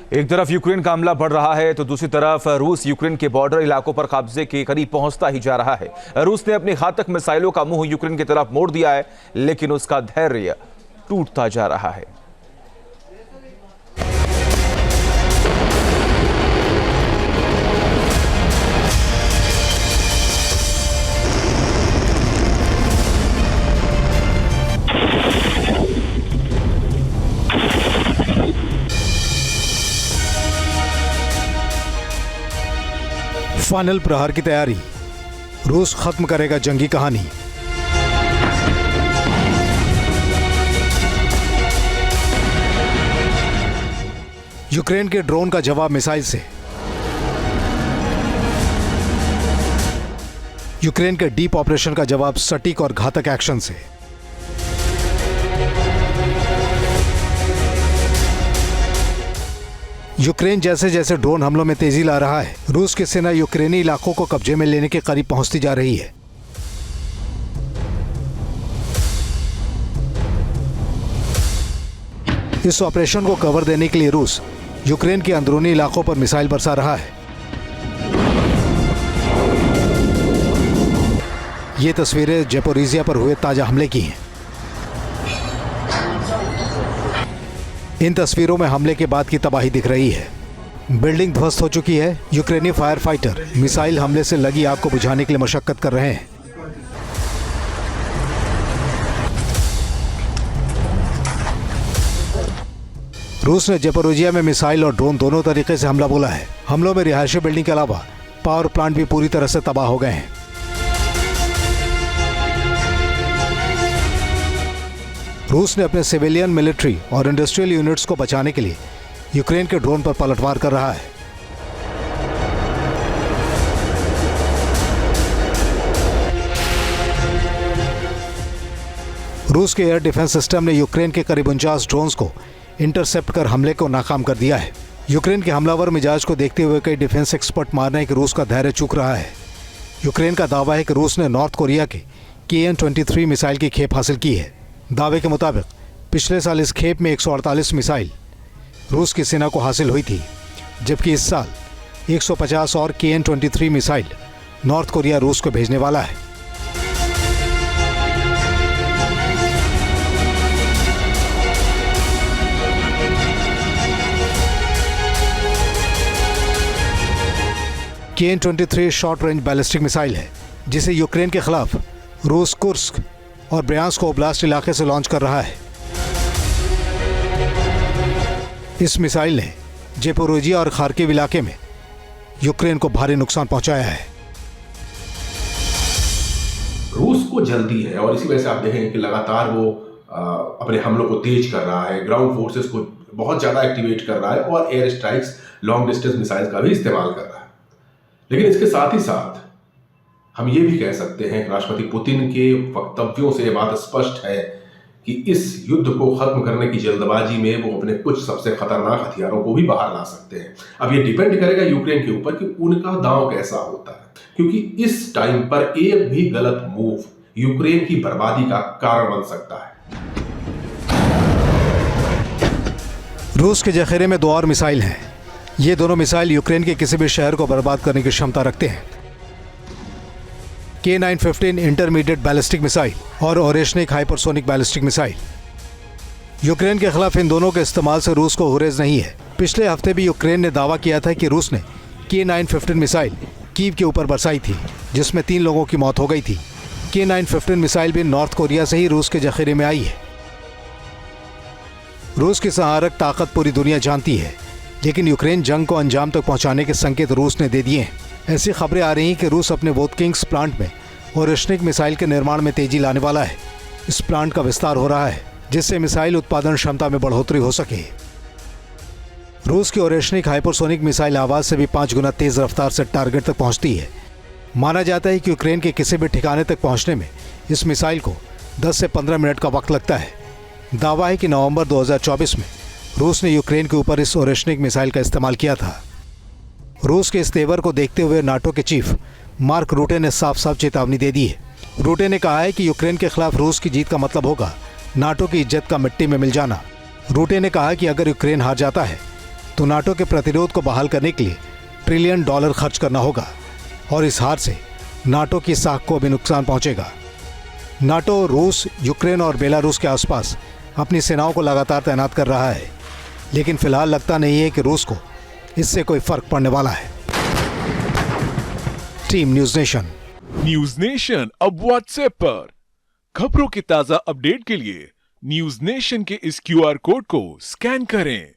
एक तरफ यूक्रेन का हमला बढ़ रहा है तो दूसरी तरफ रूस यूक्रेन के बॉर्डर इलाकों पर कब्जे के करीब पहुंचता ही जा रहा है। रूस ने अपनी घातक मिसाइलों का मुंह यूक्रेन की तरफ मोड़ दिया है, लेकिन उसका धैर्य टूटता जा रहा है। फाइनल प्रहार की तैयारी, रूस खत्म करेगा जंगी कहानी। यूक्रेन के ड्रोन का जवाब मिसाइल से। यूक्रेन के डीप ऑपरेशन का जवाब सटीक और घातक एक्शन से। यूक्रेन जैसे जैसे ड्रोन हमलों में तेजी ला रहा है, रूस की सेना यूक्रेनी इलाकों को कब्जे में लेने के करीब पहुंचती जा रही है। इस ऑपरेशन को कवर देने के लिए रूस यूक्रेन के अंदरूनी इलाकों पर मिसाइल बरसा रहा है। ये तस्वीरें ज़ेपोरिज़िया पर हुए ताजा हमले की हैं। इन तस्वीरों में हमले के बाद की तबाही दिख रही है। बिल्डिंग ध्वस्त हो चुकी है। यूक्रेनी फायर फाइटर मिसाइल हमले से लगी आग को बुझाने के लिए मशक्कत कर रहे हैं। रूस ने ज़ेपोरिज़िया में मिसाइल और ड्रोन दोनों तरीके से हमला बोला है। हमलों में रिहायशी बिल्डिंग के अलावा पावर प्लांट भी पूरी तरह से तबाह हो गए हैं। रूस ने अपने सिविलियन, मिलिट्री और इंडस्ट्रियल यूनिट्स को बचाने के लिए यूक्रेन के ड्रोन पर पलटवार कर रहा है। रूस के एयर डिफेंस सिस्टम ने यूक्रेन के करीब 49 ड्रोन्स को इंटरसेप्ट कर हमले को नाकाम कर दिया है। यूक्रेन के हमलावर मिजाज को देखते हुए कई डिफेंस एक्सपर्ट मान रहे हैं कि रूस का धैर्य चूक रहा है। यूक्रेन का दावा है कि रूस ने नॉर्थ कोरिया के KN-23 मिसाइल की खेप हासिल की है। दावे के मुताबिक पिछले साल इस खेप में 148 मिसाइल रूस की सेना को हासिल हुई थी, जबकि इस साल 150 और KN-23 मिसाइल नॉर्थ कोरिया रूस को भेजने वाला है। KN-23 short range ballistic missile है, जिसे यूक्रेन के खिलाफ रूस कुर्स्क और ब्रियांस्क ओब्लास्ट इलाके से लॉन्च कर रहा है। इस मिसाइल ने ज़ेपोरिज़िया और खार्किव इलाके में यूक्रेन को भारी नुकसान पहुंचाया है। रूस को जल्दी है और इसी वजह से आप देखेंगे कि लगातार वो अपने हमलों को तेज कर रहा है, ग्राउंड फोर्सेस को बहुत ज़्यादा एक्टिवेट कर रहा है और air strikes, long distance missile का भी इस्तेमाल कर रहा है। लेकिन इसके साथ ही साथ हम ये भी कह सकते हैं कि राष्ट्रपति पुतिन के वक्तव्यों से ये बात स्पष्ट है कि इस युद्ध को खत्म करने की जल्दबाजी में वो अपने कुछ सबसे खतरनाक हथियारों को भी बाहर ला सकते हैं। अब ये डिपेंड करेगा यूक्रेन के ऊपर कि उनका दांव कैसा होता है, क्योंकि इस टाइम पर एक भी गलत मूव यूक्रेन की बर्बादी का कारण बन सकता है। रूस के जखीरे में 2 और मिसाइल हैं। ये दोनों मिसाइल यूक्रेन के किसी भी शहर को बर्बाद करने की क्षमता रखते हैं। K915 इंटरमीडिएट बैलिस्टिक मिसाइल और Oreshnik hypersonic ballistic missile. Ukraine के खिलाफ इन दोनों के इस्तेमाल से रूस को गुरेज नहीं है। पिछले हफ्ते भी यूक्रेन ने दावा किया था कि रूस ने K915 मिसाइल कीव के ऊपर बरसाई थी, जिसमें 3 लोगों की मौत हो गई थी। K915 मिसाइल भी नॉर्थ कोरिया से ही रूस के जखीरे में आई है। रूस की संहारक ताकत पूरी दुनिया जानती है, लेकिन यूक्रेन जंग को अंजाम तक पहुंचाने के संकेत रूस ने दे दिए हैं। ऐसी खबरें आ रही हैं कि रूस अपने वोटकिंग्स प्लांट में ओरेशनिक मिसाइल के निर्माण में तेजी लाने वाला है। इस प्लांट का विस्तार हो रहा है, जिससे मिसाइल उत्पादन क्षमता में बढ़ोतरी हो सके। रूस की ओरेशनिक हाइपरसोनिक मिसाइल आवाज से भी 5 गुना तेज रफ्तार से टारगेट तक पहुंचती है। माना जाता है कि यूक्रेन के किसी भी ठिकाने तक पहुंचने में इस मिसाइल को 10 से 15 मिनट का वक्त लगता है। दावा है कि नवंबर 2024 में रूस ने यूक्रेन के ऊपर इस ओरेशनिक मिसाइल का इस्तेमाल किया था। रूस के इस तेवर को देखते हुए नाटो के चीफ मार्क रूटे ने साफ साफ चेतावनी दे दी है। रूटे ने कहा है कि यूक्रेन के खिलाफ रूस की जीत का मतलब होगा नाटो की इज्जत का मिट्टी में मिल जाना। रूटे ने कहा कि अगर यूक्रेन हार जाता है तो नाटो के प्रतिरोध को बहाल करने के लिए $1 ट्रिलियन खर्च करना होगा और इस हार से नाटो की साख को भी नुकसान पहुंचेगा। नाटो रूस, यूक्रेन और बेलारूस के आसपास अपनी सेनाओं को लगातार तैनात कर रहा है, लेकिन फिलहाल लगता नहीं है कि रूस को इससे कोई फर्क पड़ने वाला है। Team news nation. News nation अब व्हाट्सएप पर खबरों के ताजा अपडेट के लिए न्यूज नेशन के इस QR कोड को स्कैन करें।